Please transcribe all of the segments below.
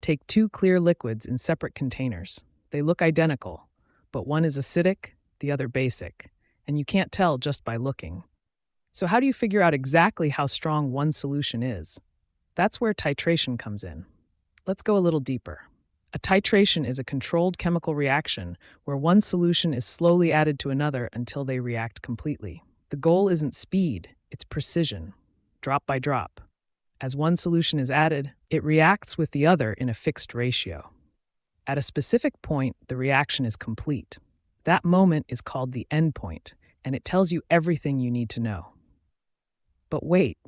Take two clear liquids in separate containers. They look identical, but one is acidic, the other basic, and you can't tell just by looking. So how do you figure out exactly how strong one solution is? That's where titration comes in. Let's go a little deeper. A titration is a controlled chemical reaction where one solution is slowly added to another until they react completely. The goal isn't speed, it's precision, drop by drop. As one solution is added, it reacts with the other in a fixed ratio. At a specific point, the reaction is complete. That moment is called the end point, and it tells you everything you need to know. But wait,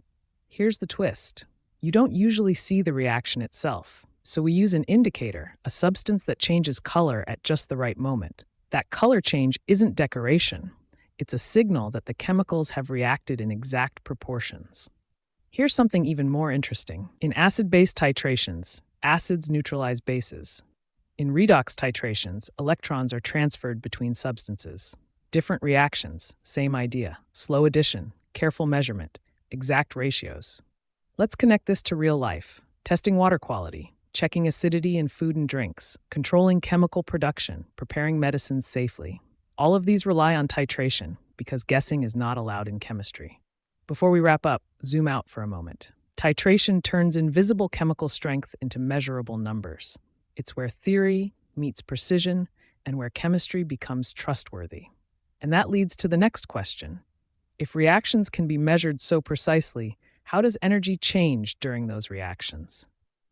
here's the twist. You don't usually see the reaction itself, so we use an indicator, a substance that changes color at just the right moment. That color change isn't decoration. It's a signal that the chemicals have reacted in exact proportions. Here's something even more interesting. In acid-base titrations, acids neutralize bases. In redox titrations, electrons are transferred between substances. Different reactions, same idea. Slow addition, careful measurement, exact ratios. Let's connect this to real life. Testing water quality, checking acidity in food and drinks, controlling chemical production, preparing medicines safely. All of these rely on titration because guessing is not allowed in chemistry. Before we wrap up, zoom out for a moment. Titration turns invisible chemical strength into measurable numbers. It's where theory meets precision and where chemistry becomes trustworthy. And that leads to the next question. If reactions can be measured so precisely, how does energy change during those reactions?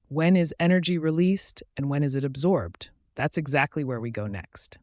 When is energy released and when is it absorbed? That's exactly where we go next.